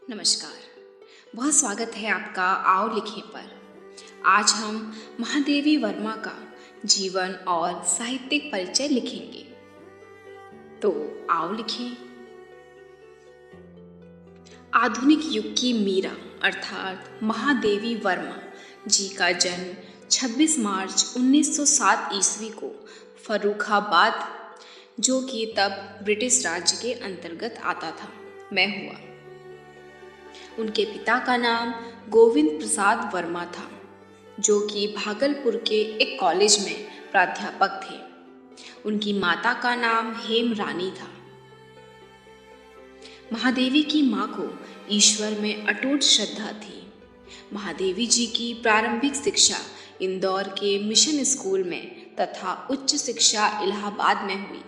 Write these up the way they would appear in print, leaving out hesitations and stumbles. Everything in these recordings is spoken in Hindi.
नमस्कार। बहुत स्वागत है आपका आओ लिखें पर। आज हम महादेवी वर्मा का जीवन और साहित्यिक परिचय लिखेंगे। तो आओ लिखें। आधुनिक युग की मीरा अर्थात महादेवी वर्मा जी का जन्म 26 मार्च 1907 ईस्वी को फर्रुखाबाद, जो कि तब ब्रिटिश राज्य के अंतर्गत आता था, में हुआ। उनके पिता का नाम गोविंद प्रसाद वर्मा था, जो कि भागलपुर के एक कॉलेज में प्राध्यापक थे। उनकी माता का नाम हेम रानी था। महादेवी की मां को ईश्वर में अटूट श्रद्धा थी। महादेवी जी की प्रारंभिक शिक्षा इंदौर के मिशन स्कूल में तथा उच्च शिक्षा इलाहाबाद में हुई।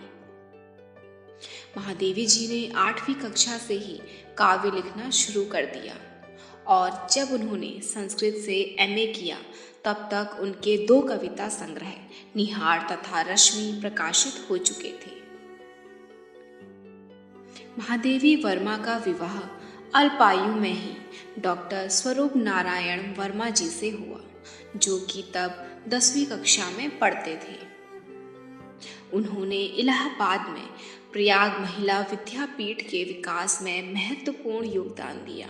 महादेवी जी ने 8वीं कक्षा से ही काव्य लिखना शुरू कर दिया और जब उन्होंने संस्कृत से एमए किया तब तक उनके 2 कविता संग्रह निहार तथा रश्मि प्रकाशित हो चुके थे। महादेवी वर्मा का विवाह अल्पायु में ही डॉक्टर स्वरूप नारायण वर्मा जी से हुआ, जो कि तब 10वीं कक्षा में पढ़ते थे। उन्होंने इलाहाबाद में प्रयाग महिला विद्यापीठ के विकास में महत्वपूर्ण योगदान दिया।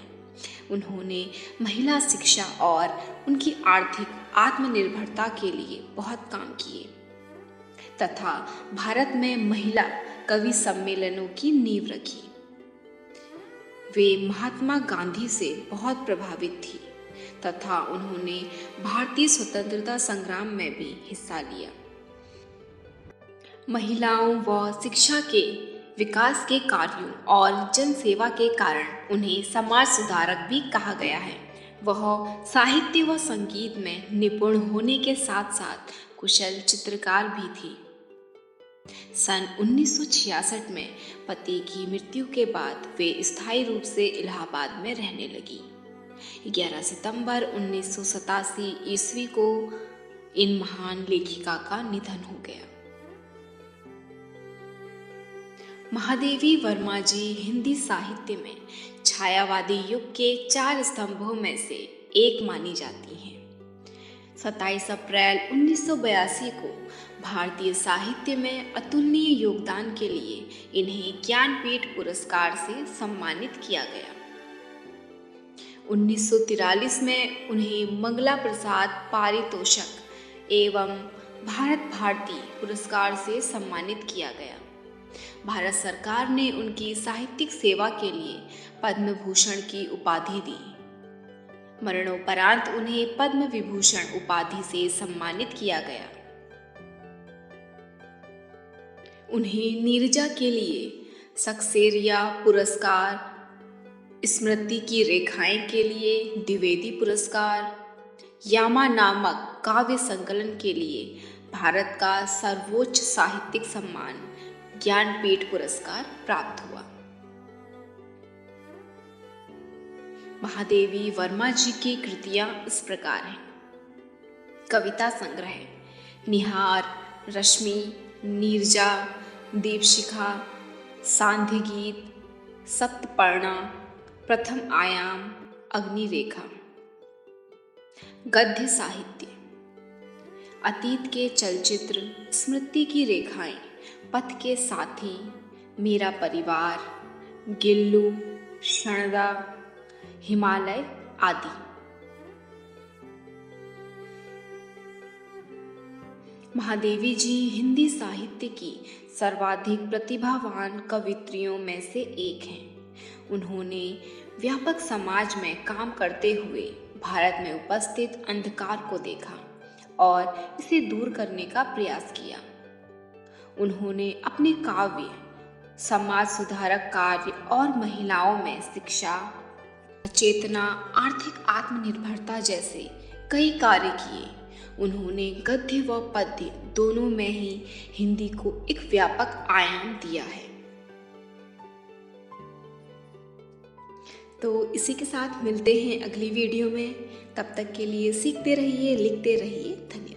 उन्होंने महिला शिक्षा और उनकी आर्थिक आत्मनिर्भरता के लिए बहुत काम किए तथा भारत में महिला कवि सम्मेलनों की नींव रखी। वे महात्मा गांधी से बहुत प्रभावित थी तथा उन्होंने भारतीय स्वतंत्रता संग्राम में भी हिस्सा लिया। महिलाओं व शिक्षा के विकास के कार्यों और जनसेवा के कारण उन्हें समाज सुधारक भी कहा गया है। वह साहित्य व संगीत में निपुण होने के साथ साथ कुशल चित्रकार भी थी। सन 1966 में पति की मृत्यु के बाद वे स्थायी रूप से इलाहाबाद में रहने लगी। 11 सितंबर 1987 ईस्वी को इन महान लेखिका का निधन हो गया। महादेवी वर्मा जी हिंदी साहित्य में छायावादी युग के 4 स्तंभों में से एक मानी जाती हैं। 27 अप्रैल 1982 को भारतीय साहित्य में अतुलनीय योगदान के लिए इन्हें ज्ञानपीठ पुरस्कार से सम्मानित किया गया। 1943 में उन्हें मंगला प्रसाद पारितोषक एवं भारत भारती पुरस्कार से सम्मानित किया गया। भारत सरकार ने उनकी साहित्यिक सेवा के लिए पद्म भूषण की उपाधि दी। मरणोपरांत उन्हें पद्म विभूषण उपाधि से सम्मानित किया गया। उन्हें नीरजा के लिए सक्सेरिया पुरस्कार, स्मृति की रेखाएं के लिए द्विवेदी पुरस्कार, यामा नामक काव्य संकलन के लिए भारत का सर्वोच्च साहित्यिक सम्मान ज्ञानपीठ पुरस्कार प्राप्त हुआ। महादेवी वर्मा जी की कृतियां इस प्रकार हैं। कविता संग्रह निहार, रश्मि, नीरजा, दीपशिखा, सांध्य गीत, सप्तपर्णा, प्रथम आयाम, अग्निरेखा। गद्य साहित्य अतीत के चलचित्र, स्मृति की रेखाएं, पथ के साथी, मेरा परिवार, गिल्लू, क्षणदा, हिमालय आदि। महादेवी जी हिंदी साहित्य की सर्वाधिक प्रतिभावान कवित्रियों में से एक हैं। उन्होंने व्यापक समाज में काम करते हुए भारत में उपस्थित अंधकार को देखा और इसे दूर करने का प्रयास किया। उन्होंने अपने काव्य, समाज सुधारक कार्य और महिलाओं में शिक्षा, चेतना, आर्थिक आत्मनिर्भरता जैसे कई कार्य किए। उन्होंने गद्य व पद्य दोनों में ही हिंदी को एक व्यापक आयाम दिया है। तो इसी के साथ मिलते हैं अगली वीडियो में। तब तक के लिए सीखते रहिए, लिखते रहिए। धन्यवाद।